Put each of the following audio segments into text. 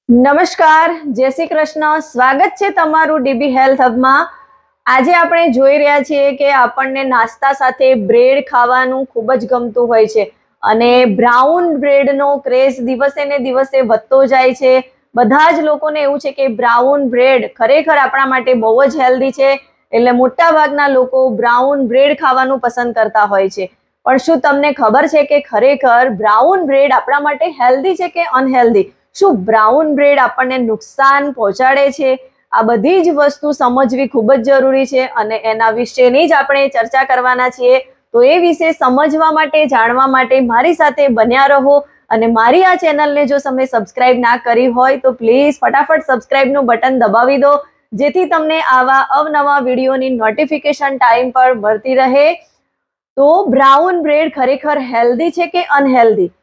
નમસ્કાર, જય શ્રી કૃષ્ણ. સ્વાગત છે તમારું ડીબી હેલ્થ હબમાં. આજે આપણે જોઈ રહ્યા છીએ કે આપણને નાસ્તા સાથે બ્રેડ ખાવાનું ખૂબ જ ગમતું હોય છે અને બ્રાઉન બ્રેડનો ક્રેઝ દિવસે ને દિવસે વધતો જાય છે. બધા જ લોકોને એવું છે કે બ્રાઉન બ્રેડ ખરેખર આપણા માટે બહુ જ હેલ્ધી છે, એટલે મોટા ભાગના લોકો બ્રાઉન બ્રેડ ખાવાનું પસંદ કરતા હોય છે. પણ શું તમને ખબર છે કે ખરેખર બ્રાઉન બ્રેડ આપણા માટે હેલ્ધી છે કે અનહેલ્ધી? શું બ્રાઉન બ્રેડ આપણને નુકસાન પહોંચાડે છે? આ બધી જ વસ્તુ સમજવી ખૂબ જ જરૂરી છે અને એના વિશેની જ આપણે ચર્ચા કરવાના છીએ. તો એ વિશે સમજવા માટે, જાણવા માટે મારી સાથે બન્યા રહો. અને મારી આ ચેનલને જો તમે સબસ્ક્રાઇબ ના કરી હોય તો પ્લીઝ ફટાફટ સબસ્ક્રાઇબનું બટન દબાવી દો, જેથી તમને આવા અવનવા વિડીયોની નોટિફિકેશન ટાઈમ પર મળતી રહે. તો બ્રાઉન બ્રેડ ખરેખર હેલ્ધી છે કે અનહેલ્ધી?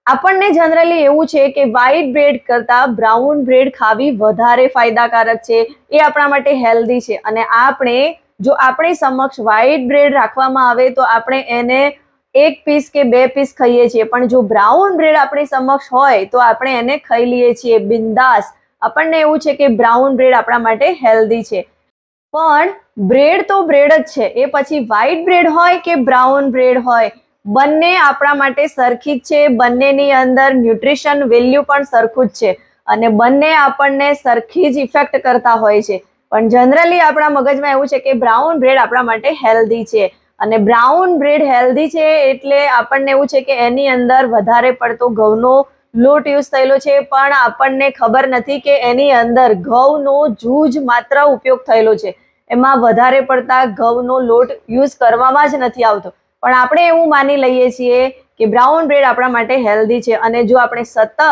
આપણને જનરલી એવું છે કે વ્હાઈટ બ્રેડ કરતાં બ્રાઉન બ્રેડ ખાવી વધારે ફાયદાકારક છે, એ આપણા માટે હેલ્ધી છે. અને જો આપણી સમક્ષ વ્હાઈટ બ્રેડ રાખવામાં આવે તો આપણે એને એક પીસ કે બે પીસ ખાઈએ છીએ, પણ જો બ્રાઉન બ્રેડ આપણી સમક્ષ હોય તો આપણે એને ખાઈ લઈએ છીએ બિંદાસ. આપણને એવું છે કે બ્રાઉન બ્રેડ આપણા માટે હેલ્ધી છે. પણ બ્રેડ તો બ્રેડ જ છે, એ પછી વ્હાઈટ બ્રેડ હોય કે બ્રાઉન બ્રેડ હોય, બંને આપણા માટે સરખી જ છે. બંનેની અંદર ન્યુટ્રિશન વેલ્યુ પણ સરખું જ છે અને બંને આપણને સરખી જ ઇફેક્ટ કરતા હોય છે. પણ જનરલી આપણા મગજમાં એવું છે કે બ્રાઉન બ્રેડ આપણા માટે હેલ્ધી છે અને બ્રાઉન બ્રેડ હેલ્ધી છે એટલે આપણને એવું છે કે એની અંદર વધારે પડતો ઘઉંનો લોટ યુઝ થયેલો છે, પણ આપણને ખબર નથી કે એની અંદર ઘઉંનો જૂજ માત્ર ઉપયોગ થયેલો છે. એમાં વધારે પડતા ઘઉંનો લોટ યુઝ કરવામાં જ નથી આવતો. પણ આપણે એવું માની લઈએ છીએ કે બ્રાઉન બ્રેડ આપણા માટે હેલ્ધી છે. અને જો આપણે સતત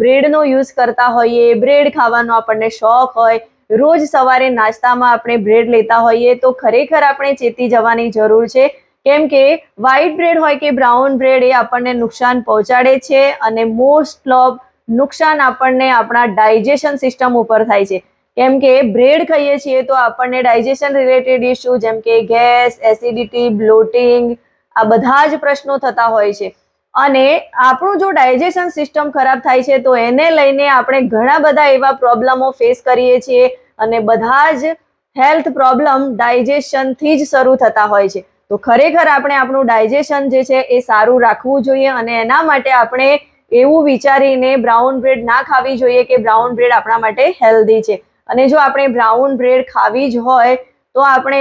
બ્રેડનો યુઝ કરતા હોઈએ, બ્રેડ ખાવાનો આપણને શોખ હોય, રોજ સવારે નાસ્તામાં આપણે બ્રેડ લેતા હોઈએ, તો ખરેખર આપણે ચેતી જવાની જરૂર છે. કેમ કે વ્હાઈટ બ્રેડ હોય કે બ્રાઉન બ્રેડ, એ આપણને નુકસાન પહોંચાડે છે અને મોસ્ટ ઓફ નુકસાન આપણને આપણા ડાયજેશન સિસ્ટમ ઉપર થાય છે. કેમ કે બ્રેડ ખાઈએ છીએ તો આપણને ડાયજેશન રિલેટેડ ઇસ્યુ જેમ કે ગેસ, એસિડિટી, બ્લોટિંગ, આ બધા જ પ્રશ્નો થતા હોય છે. અને આપણું જો ડાયજેશન સિસ્ટમ ખરાબ થાય છે તો એને લઈને આપણે ઘણા બધા એવા પ્રોબ્લેમો ફેસ કરીએ છીએ અને બધા જ હેલ્થ પ્રોબ્લેમ ડાયજેશનથી જ શરૂ થતા હોય છે. તો ખરેખર આપણે આપણું ડાયજેશન જે છે એ સારું રાખવું જોઈએ અને એના માટે આપણે એવું વિચારીને બ્રાઉન બ્રેડ ના ખાવી જોઈએ કે બ્રાઉન બ્રેડ આપણા માટે હેલ્ધી છે. અને જો આપણે બ્રાઉન બ્રેડ ખાવી જ હોય તો આપણે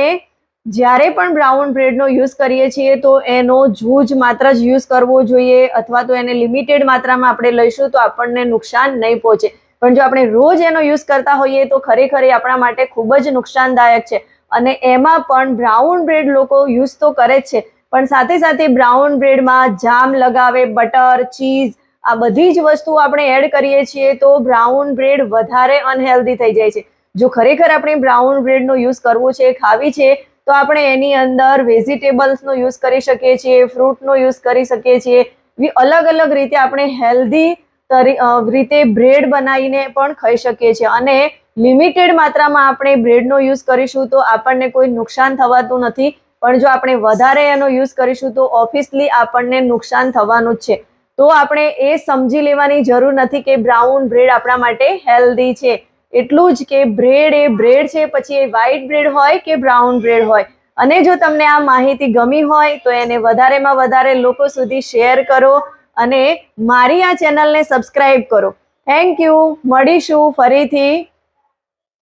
જ્યારે પણ બ્રાઉન બ્રેડનો યુઝ કરીએ છીએ તો એનો જૂજ માત્ર જ યુઝ કરવો જોઈએ, અથવા તો એને લિમિટેડ માત્રામાં આપણે લઈશું તો આપણને નુકસાન નહીં પહોંચે. પણ જો આપણે રોજ એનો યુઝ કરતા હોઈએ તો ખરેખર એ આપણા માટે ખૂબ જ નુકસાનદાયક છે. અને એમાં પણ બ્રાઉન બ્રેડ લોકો યુઝ તો કરે જ છે, પણ સાથે સાથે બ્રાઉન બ્રેડમાં જામ લગાવે, બટર, ચીઝ, આ બધી જ વસ્તુ આપણે એડ કરીએ છીએ તો બ્રાઉન બ્રેડ વધારે અનહેલ્ધી થઈ જાય છે. જો ખરેખર આપણે બ્રાઉન બ્રેડનો યુઝ કરવો છે, ખાવી છે, તો આપણે એની અંદર વેજીટેબલ્સનો યુઝ કરી શકીએ છીએ, ફ્રૂટનો યુઝ કરી શકીએ છીએ. અલગ અલગ રીતે આપણે હેલ્ધી રીતે બ્રેડ બનાવીને પણ ખાઈ શકીએ છીએ. અને લિમિટેડ માત્રામાં આપણે બ્રેડનો યુઝ કરીશું તો આપણને કોઈ નુકસાન થવાતું નથી, પણ જો આપણે વધારે એનો યુઝ કરીશું તો ઓબ્વિયસલી આપણને નુકસાન થવાનું જ છે. તો આપણે એ સમજી લેવાની જરૂર નથી કે બ્રાઉન બ્રેડ આપણા માટે હેલ્ધી છે. એટલું જ કે બ્રેડ એ બ્રેડ છે, પછી એ વ્હાઈટ બ્રેડ હોય કે બ્રાઉન બ્રેડ હોય. અને જો તમને આ માહિતી ગમી હોય તો એને વધારેમાં વધારે લોકો સુધી શેર કરો અને મારી આ ચેનલને સબસ્ક્રાઇબ કરો. Thank you. મળીશું ફરીથી.